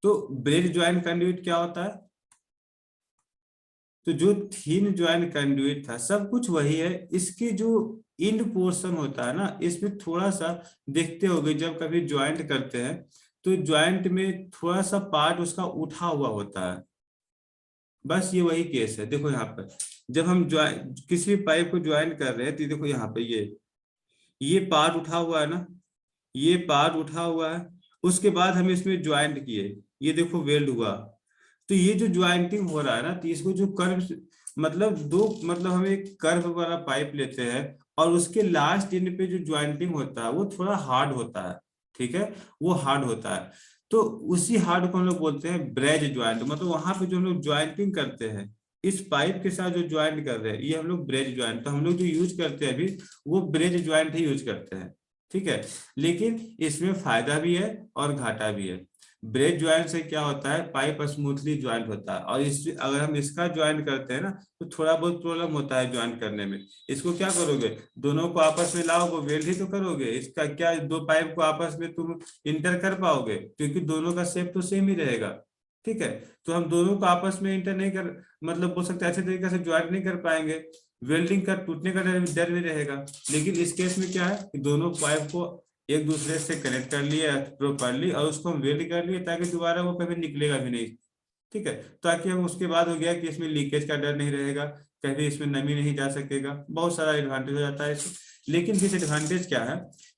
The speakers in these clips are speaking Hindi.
तो ब्रेड ज्वाइंट कंड्यूट क्या होता है? तो जो थीन ज्वाइंट कंड्यूट था सब कुछ वही है, इसकी जो इंड पोर्शन होता है ना, इसमें थोड़ा सा देखते होगे जब कभी ज्वाइंट करते हैं तो ज्वाइंट में थोड़ा सा पार्ट उसका उठा हुआ होता है। बस ये वही केस है। देखो यहाँ पर जब हम ज्वाइन किसी पाइप को ज्वाइन कर रहे हैं तो देखो यहाँ पे ये पार्ट उठा हुआ है ना, ये पार्ट उठा हुआ है। उसके बाद हम इसमें ज्वाइंट किए, ये देखो वेल्ड हुआ। तो ये जो ज्वाइंटिंग हो रहा है ना, तो इसको जो कर्व, मतलब दो, मतलब हम एक कर्व वाला पाइप लेते हैं और उसके लास्ट एंड पे जो ज्वाइंटिंग होता है वो थोड़ा हार्ड होता है। ठीक है, वो हार्ड होता है। तो उसी हार्ड को हम लोग बोलते हैं ब्रेज ज्वाइंट। मतलब वहां पे जो हम लोग ज्वाइंटिंग करते हैं इस पाइप के साथ जो ज्वाइंट कर रहे हैं ये हम लोग ब्रेज ज्वाइंट, तो हम लोग जो यूज करते हैं अभी वो ब्रेज ज्वाइंट ही यूज करते हैं। ठीक है, लेकिन इसमें फायदा भी है और घाटा भी है। ब्रेड ज्वाइंट से क्या होता है, पाइप स्मूथली ज्वाइंट होता है, और इस अगर हम इसका ज्वाइंट करते हैं ना तो थोड़ा बहुत प्रॉब्लम होता है ज्वाइंट करने में। इसको क्या करोगे, दोनों को आपस में लाओगे, वेल्ड ही तो करोगे। इसका क्या, दो पाइप को आपस में तुम इंटर कर पाओगे, क्योंकि दोनों का शेप तो सेम ही रहेगा। ठीक है, तो हम दोनों को आपस में इंटर नहीं कर, मतलब बोल सकते अच्छे तरीके से ज्वाइंट नहीं कर पाएंगे। वेल्डिंग का टूटने का डर भी रहेगा। लेकिन इस केस में क्या है कि दोनों पाइप को एक दूसरे से कनेक्ट कर लिया प्रॉपरली और उसको हम वेल्ड कर लिए ताकि दोबारा वो कभी निकलेगा भी नहीं। ठीक है, ताकि हम उसके बाद हो गया कि इसमें लीकेज का डर नहीं रहेगा, कभी इसमें नमी नहीं जा सकेगा, बहुत सारा एडवांटेज हो जाता है इससे। लेकिन डिसएडवांटेज क्या है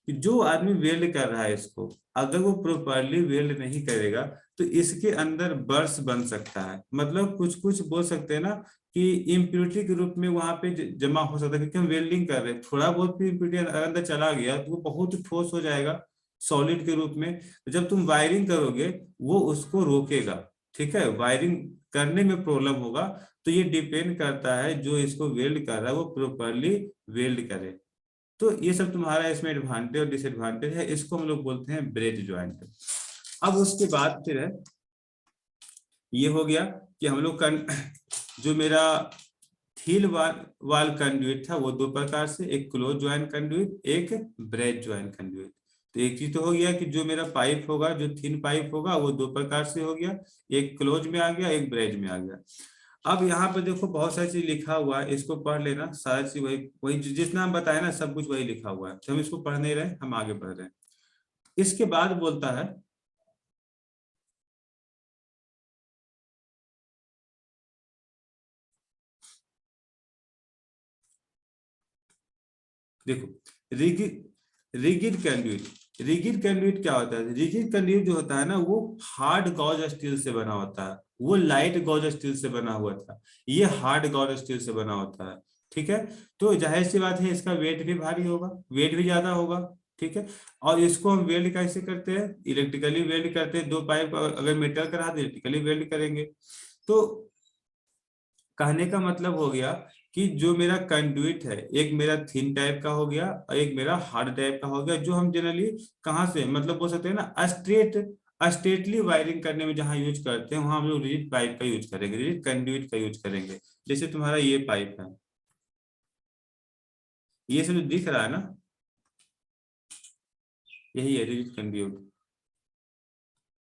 कि जो आदमी वेल्ड कर रहा है इसको, अगर वो प्रॉपरली वेल्ड नहीं करेगा तो इसके अंदर बर्स बन सकता है। मतलब कुछ कुछ बोल सकते हैं ना कि इम्प्योरिटी के रूप में वहां पे जमा हो सकता है, क्योंकि हम वेल्डिंग कर रहे हैं, थोड़ा बहुत भी इम्प्योरिटी अंदर चला गया तो वो बहुत ठोस हो जाएगा सॉलिड के रूप में। जब तुम वायरिंग करोगे वो उसको रोकेगा। ठीक है, वायरिंग करने में प्रॉब्लम होगा। तो ये डिपेंड करता है जो इसको वेल्ड कर रहा है वो प्रॉपरली वेल्ड करे। तो ये सब तुम्हारा इसमें एडवांटेज और डिसएडवांटेज है, इसको हम लोग बोलते हैं ब्रेड ज्वाइंट। अब उसके बाद फिर है, ये हो गया कि हम लोग जो मेरा थील वाल कंड्यूट था वो दो प्रकार से, एक क्लोज ज्वाइंट कंड्यूट, एक ब्रेड ज्वाइंट कंड्यूट। तो एक चीज तो हो गया कि जो मेरा पाइप होगा, जो थिन पाइप होगा वो दो प्रकार से हो गया, एक क्लोज में आ गया, एक ब्रेड में आ गया। अब यहाँ पे देखो बहुत सारी चीज लिखा हुआ है, इसको पढ़ लेना। सारी चीज वही वही जितना हम बताए ना सब कुछ वही लिखा हुआ है, तो हम इसको पढ़ नहीं रहे, हम आगे बढ़ रहे हैं। इसके बाद बोलता है, देखो रिगिड कंड्यूट। रिगिड कंड्यूट क्या होता है, रिगिड कंड्यूट जो होता है ना वो हार्ड गॉज स्टील से बना होता है। वो लाइट गॉज स्टील से बना हुआ था, ये हार्ड गॉज स्टील से बना होता है। ठीक है, तो जाहिर सी बात है इसका वेट भी भारी होगा, वेट भी ज्यादा होगा। ठीक है, और इसको हम वेल्ड कैसे करते हैं, इलेक्ट्रिकली वेल्ड करते हैं। दो पाइप अगर मेटल का रहा तो इलेक्ट्रिकली वेल्ड करेंगे। तो कहने का मतलब हो गया कि जो मेरा कंडुइट है एक मेरा थिन टाइप का हो गया और एक मेरा हार्ड टाइप का हो गया, जो हम जनरली कहाँ से, मतलब बोल सकते हैं ना स्ट्रेटली वायरिंग करने में जहाँ यूज करते हैं वहां हम लोग रिजिड पाइप का यूज करेंगे, रिजिड कंडुइट का यूज करेंगे। जैसे तुम्हारा ये पाइप है, ये सब जो दिख रहा है ना यही है रिजिड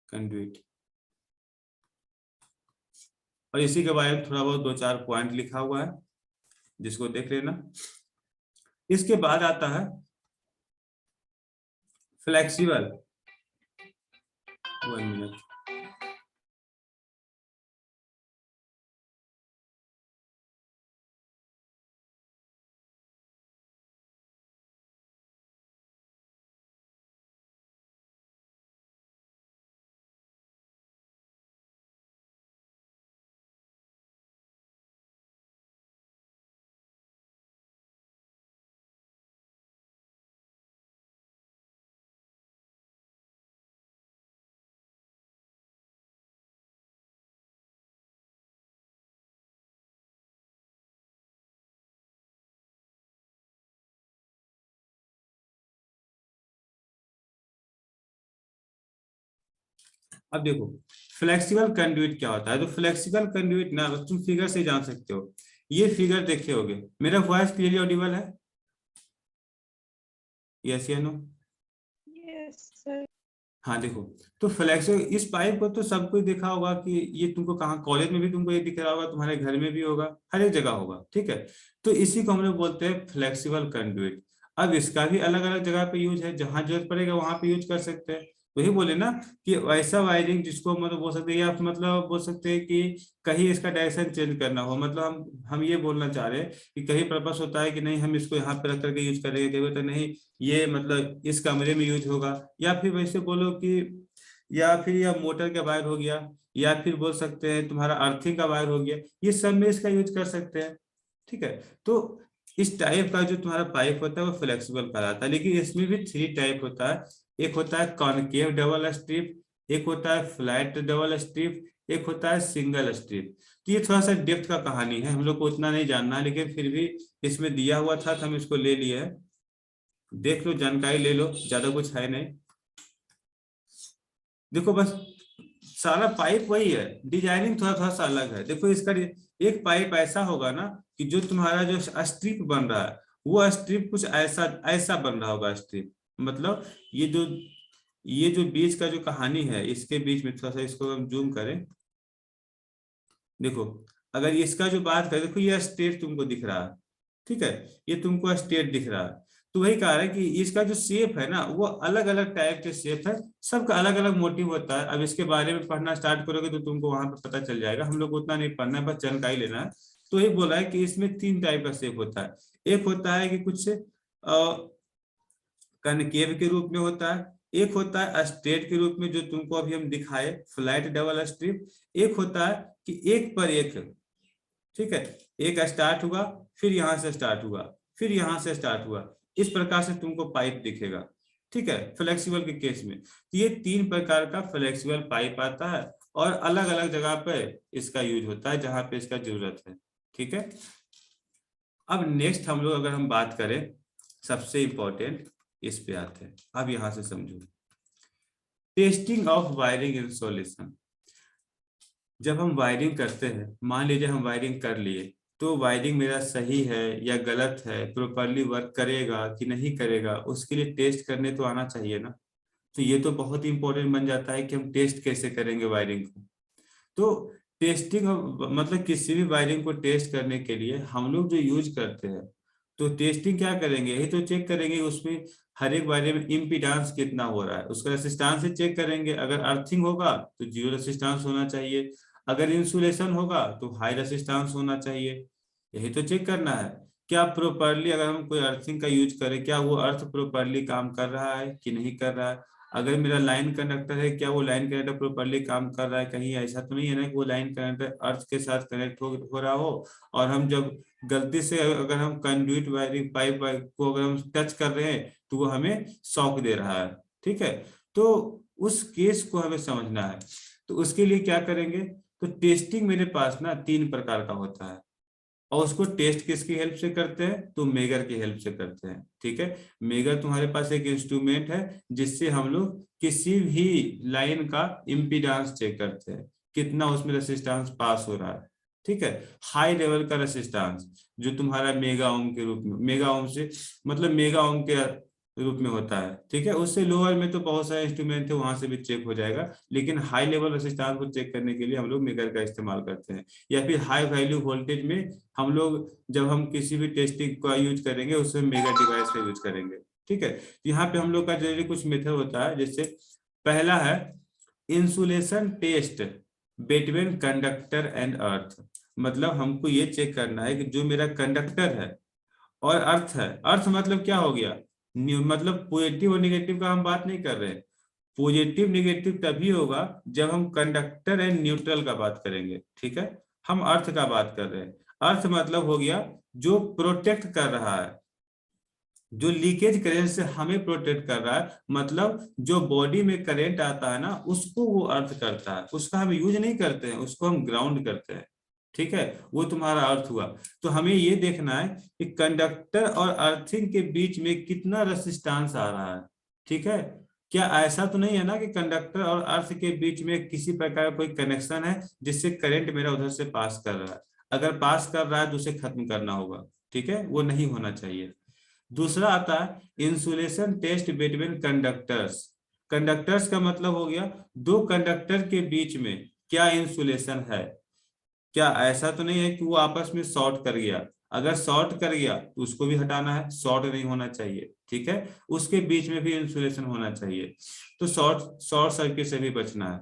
कंडुइट। और इसी के बारे में थोड़ा बहुत दो चार पॉइंट लिखा हुआ है जिसको देख लेना। इसके बाद आता है फ्लेक्सिबल। 1 मिनट। अब देखो फ्लेक्सिबल कंडुइट क्या होता है। तो फ्लेक्सिबल कंडुइट ना तुम फिगर से जान सकते हो। ये फिगर देखे होगे, मेरा वॉइस क्लियरली ऑडिबल है? यस या नो? Yes, sir. हाँ देखो, तो फ्लेक्सिबल इस पाइप को तो सबको ही देखा होगा कि ये तुमको कहाँ कॉलेज में भी तुमको ये दिख रहा होगा, तुम्हारे घर में भी होगा, हर एक जगह होगा, ठीक है। तो इसी को हम लोग बोलते हैं फ्लेक्सिबल कंडुइट। अब इसका भी अलग अलग जगह पे यूज है, जहां जरूरत पड़ेगा वहां पे यूज कर सकते हैं। वही बोले ना कि वैसा वायरिंग जिसको मतलब बोल सकते हैं, या फिर मतलब बोल सकते हैं कि कहीं इसका डायरेक्शन चेंज करना हो, मतलब हम ये बोलना चाह रहे हैं कि कहीं पर्पस होता है कि नहीं हम इसको यहाँ पे रख करके यूज करेंगे, कहीं होता नहीं ये मतलब इस कमरे में यूज होगा, या फिर वैसे बोलो कि या फिर या मोटर का वायर हो गया, या फिर बोल सकते हैं तुम्हारा अर्थिंग का वायर हो गया, ये सब में इसका यूज कर सकते हैं, ठीक है। तो इस टाइप का जो तुम्हारा पाइप होता है वो फ्लेक्सिबल कहलाता है, लेकिन इसमें भी थ्री टाइप होता है। एक होता है कॉनकेव डबल स्ट्रिप, एक होता है फ्लैट डबल स्ट्रिप, एक होता है सिंगल स्ट्रिप। तो ये थोड़ा सा डेप्थ का कहानी है, हम लोग को उतना नहीं जानना है, लेकिन फिर भी इसमें दिया हुआ था तो हम इसको ले लिए हैं। देख लो, जानकारी ले लो, ज्यादा कुछ है नहीं। देखो बस सारा पाइप वही है, डिजाइनिंग थोड़ा थोड़ा सा अलग है। देखो इसका एक पाइप ऐसा होगा ना कि जो तुम्हारा जो स्ट्रिप बन रहा है वो स्ट्रिप कुछ ऐसा ऐसा बन रहा होगा स्ट्रिप, मतलब ये जो बीच का जो कहानी है, इसके बीच में थोड़ा सा इसको हम जूम करें। देखो, अगर इसका जो बात करें, देखो ये स्ट्रेट तुमको दिख रहा है, ठीक है, ये तुमको स्ट्रेट दिख रहा है। तो वही कह रहा है कि इसका जो शेप है ना वो अलग अलग टाइप के शेप है, सबका अलग अलग मोटिव होता है। अब इसके बारे में पढ़ना स्टार्ट करोगे तो तुमको वहां पे पता चल जाएगा, हम लोग को उतना नहीं पढ़ना है, बस जानकारी लेना है। तो ये बोला है कि इसमें तीन टाइप का शेप होता है। एक होता है कि कुछ कनकेव के रूप में होता है, एक होता है स्ट्रेट के रूप में जो तुमको अभी हम दिखाए फ्लैट डबल स्ट्रिप, एक होता है कि एक पर एक, ठीक है, एक स्टार्ट हुआ, फिर यहां से स्टार्ट हुआ, फिर यहां से स्टार्ट हुआ, इस प्रकार से तुमको पाइप दिखेगा, ठीक है, फ्लेक्सिबल के केस में। तो ये तीन प्रकार का फ्लेक्सिबल पाइप आता है, और अलग अलग जगह पे इसका यूज होता है जहां पे इसका जरूरत है, ठीक है। अब नेक्स्ट हम लोग अगर हम बात करें, सबसे इंपॉर्टेंट इस पे आते हैं। अब यहां से समझो, टेस्टिंग ऑफ वायरिंग इंस्टॉलेशन। जब हम वायरिंग करते हैं, मान लीजिए हम वायरिंग कर लिए, तो वायरिंग मेरा सही है या गलत है, प्रॉपरली वर्क करेगा कि नहीं करेगा, उसके लिए टेस्ट करने तो आना चाहिए ना। तो ये तो बहुत इंपॉर्टेंट बन जाता है कि हम टेस्ट कैसे करेंगे वायरिंग को। तो टेस्टिंग मतलब किसी भी वायरिंग को टेस्ट करने के लिए हम लोग जो यूज करते हैं, तो टेस्टिंग क्या करेंगे, यही तो चेक करेंगे उसमें हर एक वायरिंग में इम्पीडेंस कितना हो रहा है, उसका रेसिस्टेंस से चेक करेंगे। अगर अर्थिंग होगा तो जीरो रेसिस्टेंस होना चाहिए, अगर इंसुलेशन होगा तो हाई रेसिस्टेंस होना चाहिए। यही तो चेक करना है, क्या प्रॉपरली अगर हम कोई अर्थिंग का यूज करें, क्या वो अर्थ प्रॉपरली काम कर रहा है कि नहीं कर रहा है। अगर मेरा लाइन कंडक्टर है, क्या वो लाइन कंडक्टर प्रॉपरली काम कर रहा है, कहीं ऐसा तो नहीं है ना कि वो लाइन कंडक्टर अर्थ के साथ कनेक्ट हो रहा हो, और हम जब गलती से अगर हम कंड्यूट वायरिंग पाइप को अगर हम टच कर रहे हैं तो वो हमें शॉक दे रहा है, ठीक है। तो उस केस को हमें समझना है, तो उसके लिए क्या करेंगे, तो टेस्टिंग मेरे पास ना तीन प्रकार का होता है, और उसको टेस्ट किसकी हेल्प से करते हैं, तो मेगर की हेल्प से करते हैं, ठीक है। मेगर तुम्हारे पास एक इंस्ट्रूमेंट है जिससे हम लोग किसी भी लाइन का इम्पीडेंस चेक करते हैं, कितना उसमें रेसिस्टेंस पास हो रहा है, ठीक है। हाई लेवल का रेसिस्टेंस जो तुम्हारा मेगा ओम के रूप में, मेगा ओम से मतलब मेगा ओम के रूप में होता है, ठीक है। उससे लोअर में तो बहुत सारे इंस्ट्रूमेंट है, वहां से भी चेक हो जाएगा, लेकिन हाई लेवल रेसिस्टेंस को चेक करने के लिए हम लोग मेगर का इस्तेमाल करते हैं। या फिर हाई वैल्यू वोल्टेज में हम लोग जब हम किसी भी टेस्टिंग का यूज करेंगे उसमें मेगा डिवाइस का यूज करेंगे, ठीक है। यहाँ पे हम लोग का जनरली कुछ मेथड होता है, जैसे पहला है insulation test between conductor and earth. मतलब हमको ये चेक करना है कि जो मेरा कंडक्टर है और अर्थ है, अर्थ मतलब क्या हो गया, मतलब पॉजिटिव और निगेटिव का हम बात नहीं कर रहे हैं। पॉजिटिव निगेटिव तभी होगा जब हम कंडक्टर एंड न्यूट्रल का बात करेंगे, ठीक है। हम अर्थ का बात कर रहे हैं। अर्थ मतलब हो गया जो प्रोटेक्ट कर रहा है, जो लीकेज करंट से हमें प्रोटेक्ट कर रहा है, मतलब जो बॉडी में करंट आता है ना उसको वो अर्थ करता है, उसका हम यूज नहीं करते हैं, उसको हम ग्राउंड करते हैं, ठीक है। वो तुम्हारा अर्थ हुआ। तो हमें ये देखना है कि कंडक्टर और अर्थिंग के बीच में कितना रेसिस्टेंस आ रहा है, ठीक है। क्या ऐसा तो नहीं है ना कि कंडक्टर और अर्थ के बीच में किसी प्रकार का कोई कनेक्शन है जिससे करंट मेरा उधर से पास कर रहा है। अगर पास कर रहा है तो उसे खत्म करना होगा, ठीक है, वो नहीं होना चाहिए। दूसरा आता है insulation test between conductors. Conductors का मतलब हो गया दो कंडक्टर के बीच में क्या इंसुलेशन है। क्या ऐसा तो नहीं है कि वो आपस में शॉर्ट कर गया, अगर शॉर्ट कर गया तो उसको भी हटाना है, शॉर्ट नहीं होना चाहिए, ठीक है। उसके बीच में भी इंसुलेशन होना चाहिए, तो शॉर्ट शॉर्ट सर्किट से भी बचना है।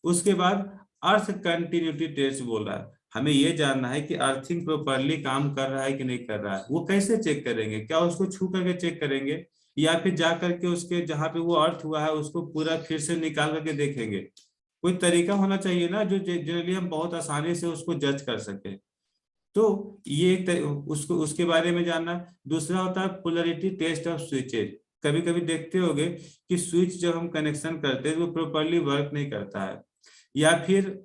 उसके बाद अर्थ कंटिन्यूटी टेस्ट बोल रहा है, हमें ये जानना है कि अर्थिंग प्रॉपरली काम कर रहा है कि नहीं कर रहा है। वो कैसे चेक करेंगे, क्या उसको छू करके चेक करेंगे या फिर जा करके उसके जहां पे वो अर्थ हुआ है उसको पूरा फिर से निकाल करके देखेंगे। कोई तरीका होना चाहिए ना जो जनरली हम बहुत आसानी से उसको जज कर सके। तो ये एक उसको उसके बारे में जानना। दूसरा होता है पोलरिटी टेस्ट ऑफ स्विचेज। कभी कभी देखते होंगे कि स्विच जब हम कनेक्शन करते हैं तो वो प्रॉपरली वर्क नहीं करता है, या फिर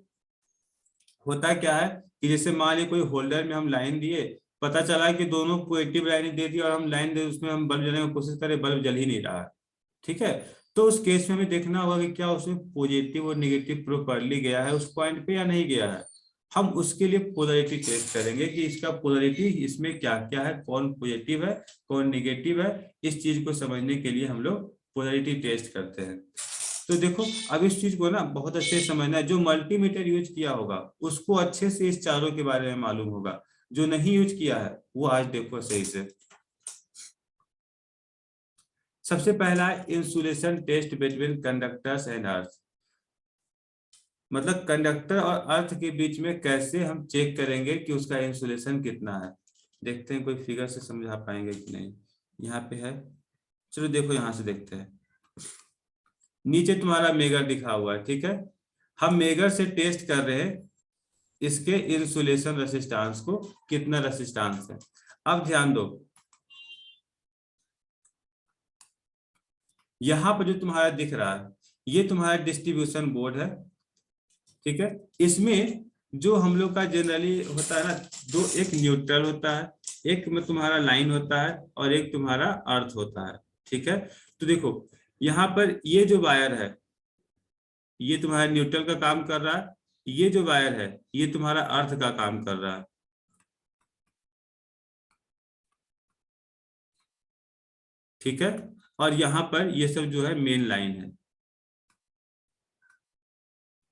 होता क्या है कि जैसे मान लीजिए कोई होल्डर में हम लाइन दिए, पता चला कि दोनों पॉजिटिव लाइन दे दी और हम लाइन दे उसमें हम बल्ब जलाने की कोशिश करें, बल्ब जल ही नहीं रहा है, ठीक है। तो उस केस में हमें देखना होगा कि क्या उसमें पॉजिटिव और निगेटिव प्रॉपरली गया है उस पॉइंट पे या नहीं गया है। हम उसके लिए पोलरिटी टेस्ट करेंगे कि इसका पोलरिटी इसमें क्या क्या है, कौन पॉजिटिव है कौन निगेटिव है। इस चीज को समझने के लिए हम लोग पोलरिटी टेस्ट करते हैं। तो देखो अब इस चीज को ना बहुत अच्छे से समझना है, जो मल्टीमीटर यूज किया होगा उसको अच्छे से इस चारों के बारे में मालूम होगा, जो नहीं यूज किया है वो आज देखो सही से। सबसे पहला है insulation test between conductors and earth. मतलब कंडक्टर और अर्थ के बीच में कैसे हम चेक करेंगे कि उसका इंसुलेशन कितना है। देखते हैं कोई फिगर से समझा पाएंगे कि नहीं। यहाँ पे है, चलो देखो यहाँ से देखते हैं। नीचे तुम्हारा मेगर दिखा हुआ है, ठीक है। हम मेगर से टेस्ट कर रहे हैं इसके इंसुलेशन रेसिस्टेंस को, कितना रेसिस्टेंस है। अब ध्यान दो, यहां पर जो तुम्हारा दिख रहा है ये तुम्हारा डिस्ट्रीब्यूशन बोर्ड है, ठीक है। इसमें जो हम लोग का जनरली होता है ना, दो, एक न्यूट्रल होता है, एक में तुम्हारा लाइन होता है और एक तुम्हारा अर्थ होता है, ठीक है। तो देखो यहाँ पर ये जो वायर है ये तुम्हारा न्यूट्रल का काम कर रहा है, ये जो वायर है ये तुम्हारा अर्थ का काम कर रहा है, ठीक है। और यहाँ पर ये सब जो है मेन लाइन है,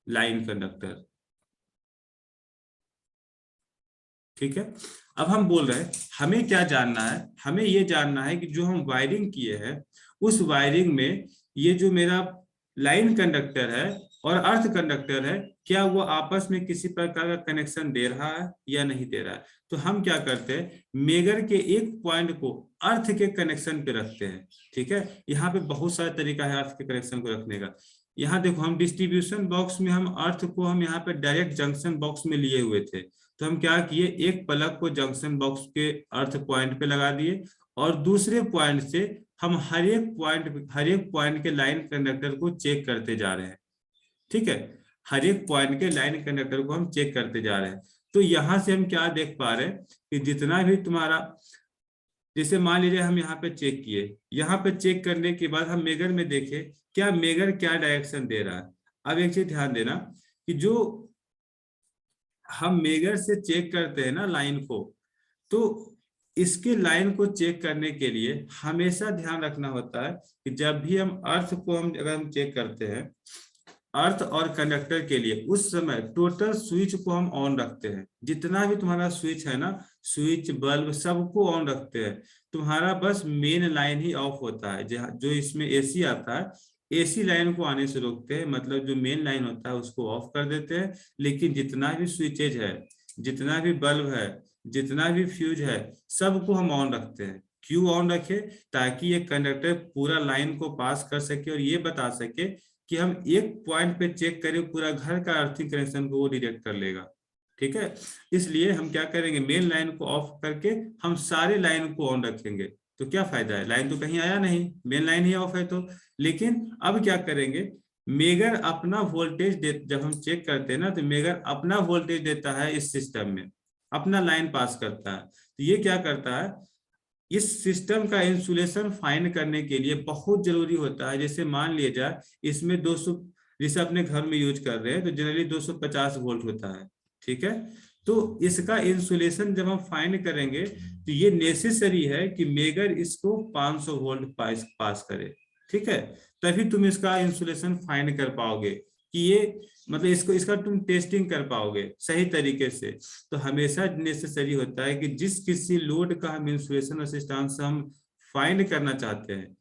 लाइन कंडक्टर, ठीक है। अब हम बोल रहे हैं हमें क्या जानना है, हमें ये जानना है कि जो हम वायरिंग किए हैं उस वायरिंग में ये जो मेरा लाइन कंडक्टर है और अर्थ कंडक्टर है क्या वो आपस में किसी प्रकार का कनेक्शन दे रहा है या नहीं दे रहा है। तो हम क्या करते हैं, मेगर के एक पॉइंट को अर्थ के कनेक्शन पे रखते हैं, ठीक है। यहाँ पे बहुत सारा तरीका है अर्थ के कनेक्शन को रखने का। यहाँ देखो हम डिस्ट्रीब्यूशन बॉक्स में हम अर्थ को हम यहाँ पे डायरेक्ट जंक्शन बॉक्स में लिए हुए थे, तो हम क्या किए, एक प्लग को जंक्शन बॉक्स के अर्थ पॉइंट पे लगा दिए और दूसरे पॉइंट से हम हर एक पॉइंट के लाइन कंडक्टर को चेक करते जा रहे हैं, ठीक है। हर एक पॉइंट के लाइन कंडक्टर को हम चेक करते जा रहे हैं। तो यहां से हम क्या देख पा रहे हैं कि जितना भी तुम्हारा, जैसे मान लीजिए हम यहाँ पे चेक किए, यहाँ पे चेक करने के बाद हम मेगर में देखे क्या मेगर क्या डायरेक्शन दे रहा है। अब एक चीज ध्यान देना कि जो हम मेगर से चेक करते हैं ना लाइन को, तो इसके लाइन को चेक करने के लिए हमेशा ध्यान रखना होता है कि जब भी हम अर्थ को हम अगर हम चेक करते हैं अर्थ और कंडक्टर के लिए, उस समय टोटल स्विच को हम ऑन रखते हैं। जितना भी तुम्हारा स्विच है ना, स्विच बल्ब सबको ऑन रखते हैं। तुम्हारा बस मेन लाइन ही ऑफ होता है, जो इसमें एसी आता है एसी लाइन को आने से रोकते हैं, मतलब जो मेन लाइन होता है उसको ऑफ कर देते हैं। लेकिन जितना भी स्विचेज है, जितना भी बल्ब है, जितना भी फ्यूज है, सबको हम ऑन रखते हैं। क्यों ऑन रखे, ताकि ये कंडक्टर पूरा लाइन को पास कर सके और ये बता सके कि हम एक पॉइंट पे चेक करें पूरा घर का अर्थिंग कनेक्शन को वो डिटेक्ट कर लेगा, ठीक है। इसलिए हम क्या करेंगे, मेन लाइन को ऑफ करके हम सारे लाइन को ऑन रखेंगे। तो क्या फायदा है, लाइन तो कहीं आया नहीं, मेन लाइन ही ऑफ है तो। लेकिन अब क्या करेंगे, मेगर अपना वोल्टेज दे, जब हम चेक करते हैं ना तो मेगर अपना वोल्टेज देता है इस सिस्टम में, अपना लाइन पास करता है। तो ये क्या करता है, इस सिस्टम का इंसुलेशन फाइंड करने के लिए बहुत जरूरी होता है। जैसे मान लिया जाए इसमें 200, जैसे अपने घर में यूज कर रहे हैं तो जनरली 250 वोल्ट होता है, ठीक है। तो इसका इंसुलेशन जब हम फाइंड करेंगे तो ये नेसेसरी है कि मेगर इसको 500 वोल्ट पास करे, ठीक है, तभी तुम इसका इंसुलेशन फाइंड कर पाओगे कि ये मतलब इसका तुम टेस्टिंग कर पाओगे सही तरीके से। तो हमेशा नेसेसरी होता है कि जिस किसी लोड का हम इंसुलेशन रेजिस्टेंस हम फाइंड करना चाहते हैं,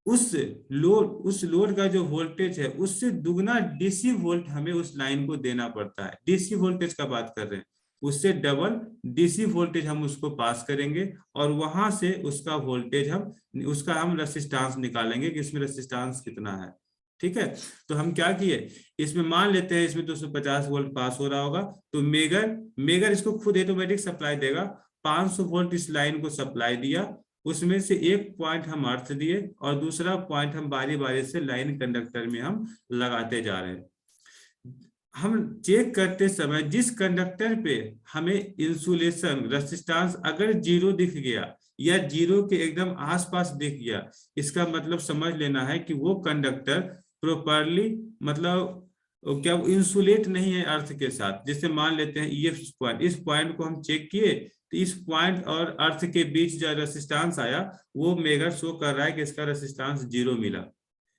उस लोड का जो वोल्टेज है उससे दुगना डीसी वोल्ट हमें उस लाइन को देना पड़ता है। डीसी वोल्टेज का बात कर रहे हैं, उससे डबल डीसी वोल्टेज हम उसको पास करेंगे और वहां से उसका हम रेसिस्टेंस निकालेंगे कि इसमें रेसिस्टेंस कितना है। ठीक है, तो हम क्या किए, इसमें मान लेते हैं इसमें 250 वोल्ट पास हो रहा होगा, तो मेगर इसको खुद ऑटोमेटिक सप्लाई देगा। 500 वोल्ट इस लाइन को सप्लाई दिया, उसमें से एक पॉइंट हम अर्थ दिए और दूसरा पॉइंट हम बारी बारी से लाइन कंडक्टर में हम लगाते जा रहे हैं। हम चेक करते समय जिस कंडक्टर पे हमें इंसुलेशन रेजिस्टेंस अगर 0 दिख गया या 0 के एकदम आसपास दिख गया, इसका मतलब समझ लेना है कि वो कंडक्टर प्रॉपरली मतलब क्या इंसुलेट नहीं है अर्थ के साथ। जैसे मान लेते हैं ये पॉइंट, इस पॉइंट को हम चेक किए तो इस पॉइंट और अर्थ के बीच जो रेसिस्टेंस आया वो मेगा शो कर रहा है कि इसका रेसिस्टेंस 0 मिला।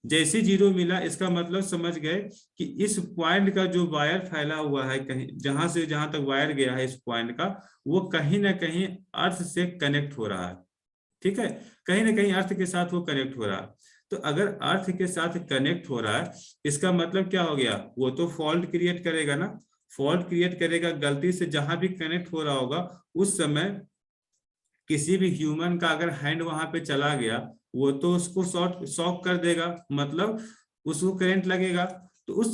जैसे 0 मिला इसका मतलब समझ गए कि इस पॉइंट का जो वायर फैला हुआ है, कहीं जहां से जहां तक वायर गया है इस पॉइंट का, वो कहीं ना कहीं अर्थ से कनेक्ट हो रहा है। ठीक है, कहीं ना कहीं अर्थ के साथ वो कनेक्ट हो रहा है। तो अगर अर्थ के साथ कनेक्ट हो रहा है, इसका मतलब क्या हो गया, वो तो फॉल्ट क्रिएट करेगा ना, फॉल्ट क्रिएट करेगा। गलती से जहां भी कनेक्ट हो रहा होगा उस समय किसी भी ह्यूमन का अगर हैंड वहां पे चला गया, वो तो उसको शॉक कर देगा, मतलब उसको करंट लगेगा, तो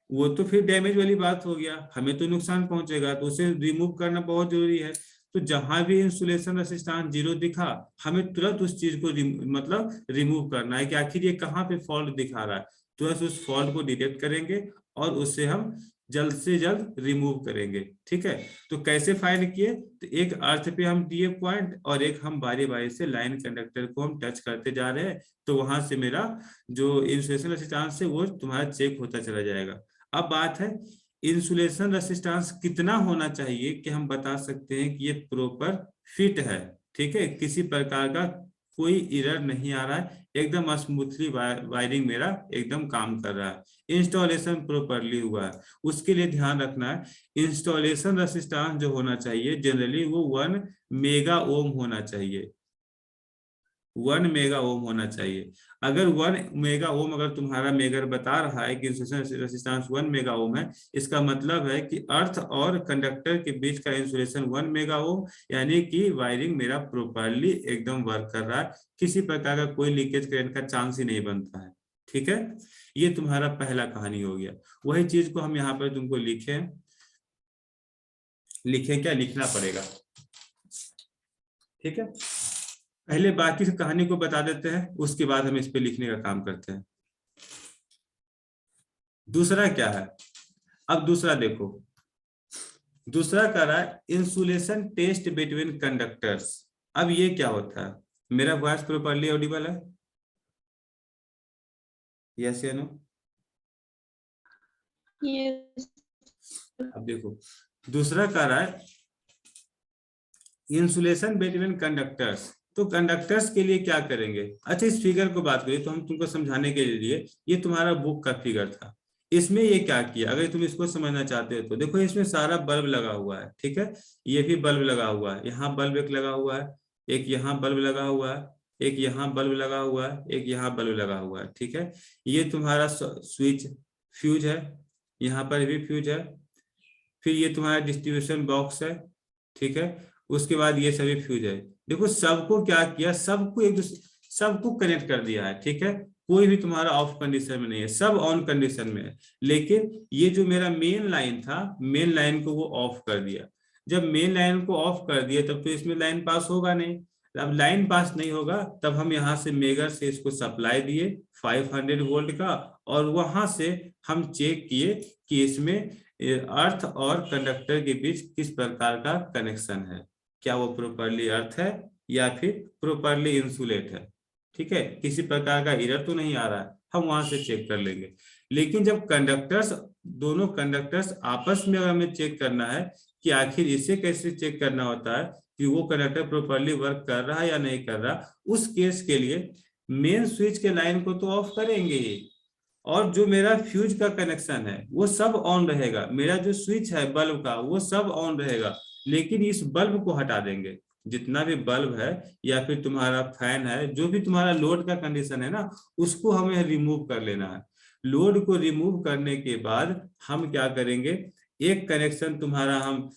वो तो फिर डैमेज वाली बात हो गया, हमें तो नुकसान पहुंचेगा, तो उसे रिमूव करना बहुत जरूरी है। तो जहां भी इंसुलेशन रेजिस्टेंस 0 दिखा, हमें तुरंत उस चीज को मतलब रिमूव करना है कि आखिर ये कहाँ पे फॉल्ट दिखा रहा है। तुरंत उस फॉल्ट को डिटेक्ट करेंगे और उससे हम जल्द से जल्द रिमूव करेंगे। ठीक है, तो कैसे फाइंड किए, तो एक अर्थ पे हम दिए पॉइंट और एक हम बारी बारी से लाइन कंडक्टर को हम टच करते जा रहे हैं, तो वहां से मेरा जो इंसुलेशन रेजिस्टेंस है वो तुम्हारा चेक होता चला जाएगा। अब बात है इंसुलेशन रेजिस्टेंस कितना होना चाहिए कि हम बता सकते हैं कि ये प्रॉपर फिट है। ठीक है, किसी प्रकार का कोई एरर नहीं आ रहा है, एकदम स्मूथली वायरिंग मेरा एकदम काम कर रहा है, इंस्टॉलेशन प्रॉपरली हुआ है। उसके लिए ध्यान रखना है, इंस्टॉलेशन रेजिस्टेंस जो होना चाहिए जनरली वो 1 मेगा ओम होना चाहिए, 1 मेगा ओम होना चाहिए। अगर 1 मेगा ओम अगर तुम्हारा मेगर बता रहा है कि इंसुलेशन रेजिस्टेंस 1 मेगा ओम है, इसका मतलब है कि अर्थ और कंडक्टर के बीच का इंसुलेशन 1 मेगा ओम, यानी कि वायरिंग मेरा प्रॉपरली एकदम वर्क कर रहा है, किसी प्रकार का कोई लीकेज करंट का चांस ही नहीं बनता है। ठीक है, ये तुम्हारा पहला कहानी हो गया। वही चीज को हम यहाँ पर तुमको लिखे क्या लिखना पड़ेगा। ठीक है, पहले बाकी की कहानी को बता देते हैं, उसके बाद हम इस पे लिखने का काम करते हैं। दूसरा क्या है, अब दूसरा देखो, दूसरा कह रहा है इंसुलेशन टेस्ट बिटवीन कंडक्टर्स। अब ये क्या होता है, मेरा वॉइस प्रॉपर्ली ऑडिबल है, यस या नो? yes. अब देखो दूसरा कह रहा है इंसुलेशन बिटवीन कंडक्टर्स। तो कंडक्टर्स के लिए क्या करेंगे, अच्छा इस फिगर को बात करिए तो हम तुमको समझाने के लिए, ये तुम्हारा बुक का फिगर था, इसमें ये क्या किया, अगर तुम इसको समझना चाहते हो तो देखो इसमें सारा बल्ब लगा हुआ है। ठीक है, ये भी बल्ब लगा हुआ है, यहाँ बल्ब एक लगा हुआ है, एक यहाँ बल्ब लगा हुआ है, एक यहाँ बल्ब लगा हुआ है, एक यहाँ बल्ब लगा हुआ है। ठीक है, ये तुम्हारा स्विच फ्यूज है, यहाँ पर भी फ्यूज है, फिर ये तुम्हारा डिस्ट्रीब्यूशन बॉक्स है। ठीक है, उसके बाद ये सभी फ्यूज है। देखो सबको क्या किया, सबको कनेक्ट कर दिया है। ठीक है, कोई भी तुम्हारा ऑफ कंडीशन में नहीं है, सब ऑन कंडीशन में है। लेकिन ये जो मेरा मेन लाइन था, मेन लाइन को वो ऑफ कर दिया। जब मेन लाइन को ऑफ कर दिया तब तो इसमें लाइन पास होगा नहीं। अब लाइन पास नहीं होगा तब हम यहाँ से मेगर से इसको सप्लाई दिए 500 वोल्ट का, और वहां से हम चेक किए कि इसमें अर्थ और कंडक्टर के बीच किस प्रकार का कनेक्शन है, क्या वो प्रॉपरली अर्थ है या फिर प्रॉपरली इंसुलेट है। ठीक है, किसी प्रकार का एरर तो नहीं आ रहा है, हम वहां से चेक कर लेंगे। लेकिन जब दोनों कंडक्टर्स आपस में हमें चेक करना है कि आखिर इसे कैसे चेक करना होता है कि वो कंडक्टर प्रॉपरली वर्क कर रहा है या नहीं कर रहा, उस केस के लिए मेन स्विच के लाइन को तो ऑफ करेंगे ही, और जो मेरा फ्यूज का कनेक्शन है वो सब ऑन रहेगा, मेरा जो स्विच है बल्ब का वो सब ऑन रहेगा, लेकिन इस बल्ब को हटा देंगे। जितना भी बल्ब है या फिर तुम्हारा फैन है, जो भी तुम्हारा लोड का कंडीशन है ना, उसको हमें रिमूव कर लेना है। लोड को रिमूव करने के बाद हम क्या करेंगे, एक कनेक्शन तुम्हारा हम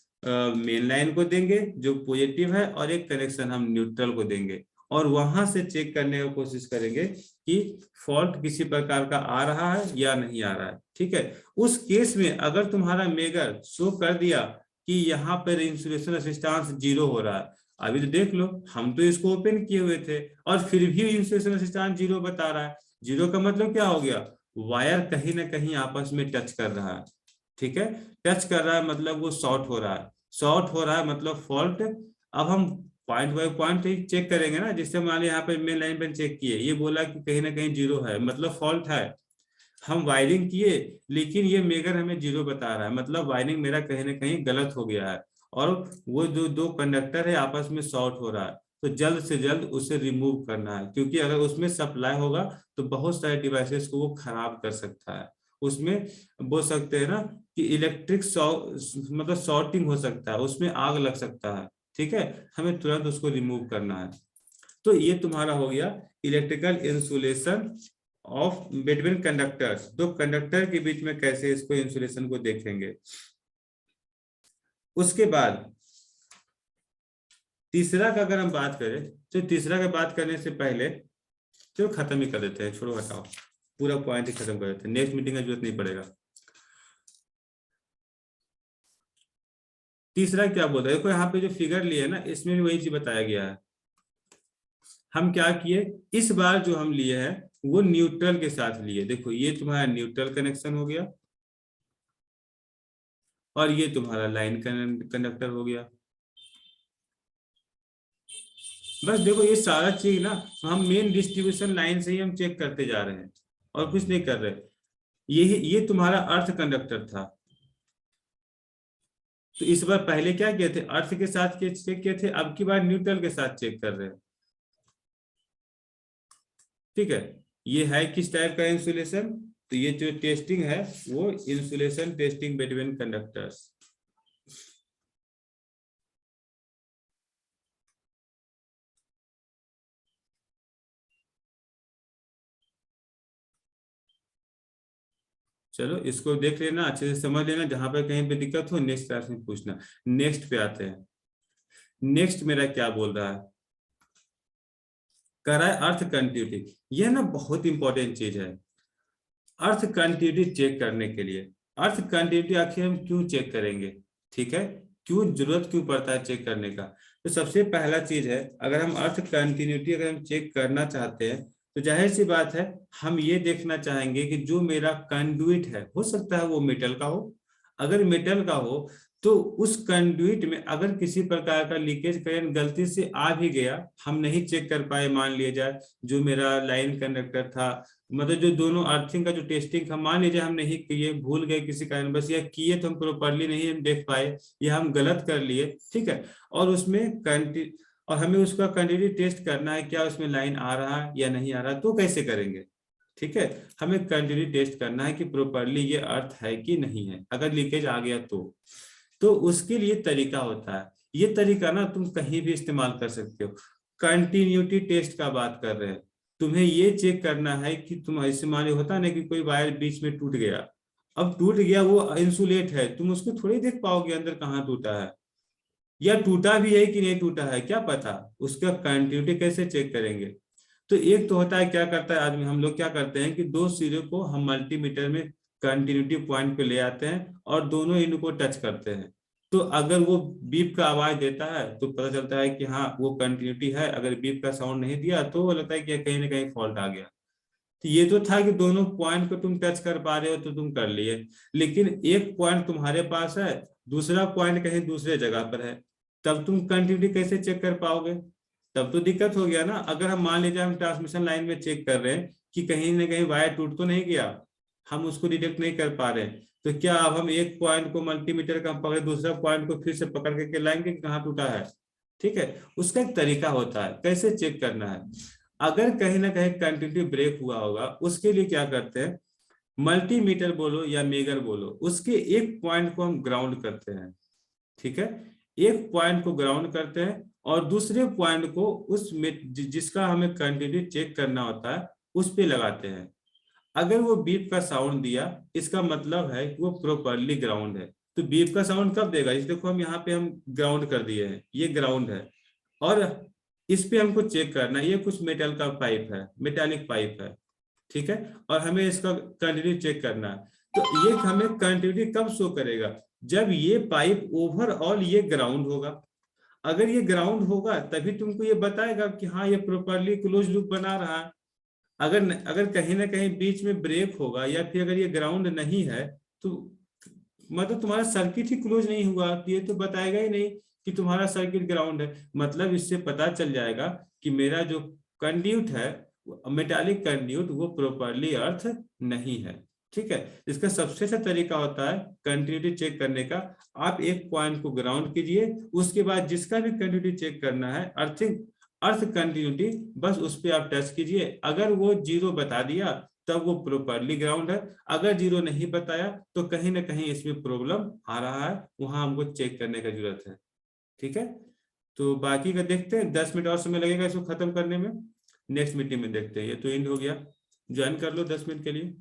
मेन लाइन को देंगे जो पॉजिटिव है, और एक कनेक्शन हम न्यूट्रल को देंगे, और वहां से चेक करने की कोशिश करेंगे कि फॉल्ट किसी प्रकार का आ रहा है या नहीं आ रहा है। ठीक है, उस केस में अगर तुम्हारा मेगर शो कर दिया कि यहाँ पर इंसुलेशन रेजिस्टेंस 0 हो रहा है, अभी तो देख लो हम तो इसको ओपन किए हुए थे और फिर भी इंसुलेशन रेजिस्टेंस 0 बता रहा है। 0 का मतलब क्या हो गया, वायर कहीं ना कहीं आपस में टच कर रहा है। ठीक है, टच कर रहा है मतलब वो शॉर्ट हो रहा है, शॉर्ट हो रहा है मतलब फॉल्ट। अब हम पॉइंट बाय पॉइंट चेक करेंगे ना, जिससे मान लिया यहाँ पे मेन लाइन पर चेक किए, ये बोला कि कहीं ना कहीं 0 है मतलब फॉल्ट है। हम वायरिंग किए लेकिन ये मेगर हमें 0 बता रहा है, मतलब वायरिंग मेरा कहीं ना कहीं गलत हो गया है, और वो जो दो कंडक्टर है आपस में शॉर्ट हो रहा है। तो जल्द से जल्द उसे रिमूव करना है, क्योंकि अगर उसमें सप्लाई होगा तो बहुत सारे डिवाइसेस को वो खराब कर सकता है। उसमें बोल सकते हैं ना कि इलेक्ट्रिक मतलब शॉर्टिंग हो सकता है, उसमें आग लग सकता है। ठीक है, हमें तुरंत उसको रिमूव करना है। तो ये तुम्हारा हो गया electrical insulation of between conductors, दो कंडक्टर के बीच में कैसे इसको इंसुलेशन को देखेंगे। उसके बाद तीसरा का अगर हम बात करें, तो तीसरा का बात करने से पहले चलो खत्म ही कर देते हैं, छोड़ो हटाओ, पूरा पॉइंट ही खत्म कर देते हैं, नेक्स्ट मीटिंग का जरूरत नहीं पड़ेगा। तीसरा क्या बोल रहा है, देखो यहाँ पे जो फिगर लिए है ना, इसमें भी वही चीज बताया गया है। हम क्या किए, इस बार जो हम लिए हैं वो न्यूट्रल के साथ लिए। देखो ये तुम्हारा न्यूट्रल कनेक्शन हो गया, और ये तुम्हारा लाइन कंडक्टर हो गया। बस देखो ये सारा चीज ना हम मेन डिस्ट्रीब्यूशन लाइन से ही हम चेक करते जा रहे हैं, और कुछ नहीं कर रहे। ये तुम्हारा अर्थ कंडक्टर था, तो इस बार पहले क्या किए थे, अर्थ के साथ चेक किए थे, अब की बार न्यूट्रल के साथ चेक कर रहे हैं। ठीक है, ये है किस टाइप का इंसुलेशन, तो ये जो टेस्टिंग है वो इंसुलेशन टेस्टिंग बिटवीन कंडक्टर्स। चलो इसको देख लेना, अच्छे से समझ लेना, जहां पर कहीं पे दिक्कत हो नेक्स्ट क्लास में पूछना। नेक्स्ट पे आते हैं, नेक्स्ट मेरा क्या बोल रहा है, कह रहा है अर्थ कंटिन्यूटी। यह ना बहुत इंपॉर्टेंट चीज है, अर्थ कंटिन्यूटी चेक करने के लिए। अर्थ कंटिन्यूटी आखिर हम क्यों चेक करेंगे, ठीक है, क्यों जरूरत क्यों पड़ता है चेक करने का। तो सबसे पहला चीज है, अगर हम अर्थ कंटिन्यूटी अगर हम चेक करना चाहते हैं, तो जाहिर सी बात है हम ये देखना चाहेंगे कि जो मेरा कंडुइट है, हो सकता है वो मेटल का हो। अगर मेटल का हो तो उस कंडुइट में अगर किसी प्रकार का लीकेज करंट गलती से आ भी गया, हम नहीं चेक कर पाए, मान लिया जाए जो मेरा लाइन कंडक्टर था, मतलब जो दोनों अर्थिंग का जो टेस्टिंग हम मान लीजिए हम नहीं किए, भूल गए किसी कारण बस, या किए तो हम प्रॉपरली नहीं हम देख पाए, या हम गलत कर लिए। ठीक है, और उसमें और हमें उसका कंटिन्यू टेस्ट करना है, क्या उसमें लाइन आ रहा है या नहीं आ रहा, तो कैसे करेंगे। ठीक है, हमें कंटिन्यू टेस्ट करना है कि प्रॉपरली ये अर्थ है कि नहीं है, अगर लीकेज आ गया तो उसके लिए तरीका होता है। ये तरीका ना तुम कहीं भी इस्तेमाल कर सकते हो। कंटिन्यूटी टेस्ट का बात कर रहे हैं, तुम्हें ये चेक करना है कि तुम ऐसे मान लो होता ना कि कोई वायर बीच में टूट गया, अब टूट गया वो इंसुलेट है, तुम उसको थोड़ी देख पाओगे अंदर कहाँ टूटा है, या टूटा भी है कि नहीं टूटा है क्या पता, उसका कंटिन्यूटी कैसे चेक करेंगे। तो एक तो होता है क्या करता है आदमी, हम लोग क्या करते हैं कि दो सिरे को हम मल्टीमीटर में कंटिन्यूटी पॉइंट पे ले आते हैं और दोनों इनको टच करते हैं। तो अगर वो बीप का आवाज देता है तो पता चलता है कि हाँ वो कंटिन्यूटी है, अगर बीप का साउंड नहीं दिया तो वो लगता है कि कहीं ना कहीं फॉल्ट आ गया। तो ये तो था कि दोनों पॉइंट को तुम टच कर पा रहे हो तो तुम कर लिए, लेकिन एक पॉइंट तुम्हारे पास है, दूसरा पॉइंट कहीं दूसरे जगह पर है, तब तुम कंटिन्यूटी कैसे चेक कर पाओगे, तब तो दिक्कत हो गया ना। अगर हम मान लीजिए हम ट्रांसमिशन लाइन में चेक कर रहे हैं कि कहीं ना कहीं वायर टूट तो नहीं गया, हम उसको डिटेक्ट नहीं कर पा रहे, तो क्या अब हम एक पॉइंट को मल्टीमीटर का पकड़े दूसरा पॉइंट को फिर से पकड़ के लाएंगे कि कहाँ टूटा है। ठीक है, उसका एक तरीका होता है कैसे चेक करना है। अगर कहीं ना कहीं कंटिन्यूटी ब्रेक हुआ होगा, उसके लिए क्या करते हैं, मल्टीमीटर बोलो या मेगर बोलो, उसके एक पॉइंट को हम ग्राउंड करते हैं। ठीक है, एक पॉइंट को ग्राउंड करते हैं और दूसरे पॉइंट को उस जिसका हमें कंटिन्यूटी चेक करना होता है उस पे लगाते हैं। अगर वो बीप का साउंड दिया, इसका मतलब है कि वो प्रॉपरली ग्राउंड है। तो बीप का साउंड कब देगा, इस देखो हम यहाँ पे हम ग्राउंड कर दिए हैं, ये ग्राउंड है, और इस पे हमको चेक करना है, ये कुछ मेटल का पाइप है, मेटालिक पाइप है। ठीक है, और हमें इसका कंटिन्यूटी चेक करना है। तो ये हमें कंटिन्यूटी कब शो करेगा, जब ये पाइप ओवरऑल ये ग्राउंड होगा। अगर ये ग्राउंड होगा तभी तुमको ये बताएगा कि हाँ ये प्रॉपरली क्लोज लूप बना रहा है। अगर कहीं ना कहीं बीच में ब्रेक होगा या फिर अगर ये ग्राउंड नहीं है, तो मतलब तुम्हारा सर्किट ही क्लोज नहीं हुआ, तो ये तो बताएगा ही नहीं कि तुम्हारा सर्किट ग्राउंड है। मतलब इससे पता चल जाएगा कि मेरा जो कंड्यूट है, मेटालिक कंड्यूट, वो प्रॉपरली अर्थ नहीं है। ठीक है, इसका सबसे अच्छा तरीका होता है कंटिन्यूटी चेक करने का। आप एक पॉइंट को ग्राउंड कीजिए, उसके बाद जिसका भी कंटिन्यूटी चेक करना है, अर्थिंग अर्थ कंटिन्यूटी, बस उस पर आप टच कीजिए। अगर वो 0 बता दिया तब वो प्रॉपरली ग्राउंड है, अगर 0 नहीं बताया तो कहीं ना कहीं इसमें प्रॉब्लम आ रहा है, वहां हमको चेक करने का जरूरत है। ठीक है, तो बाकी का देखते हैं, 10 मिनट और समय लगेगा इसको खत्म करने में। नेक्स्ट मीटिंग में देखते हैं, ये तो एंड हो गया, ज्वाइन कर लो 10 मिनट के लिए।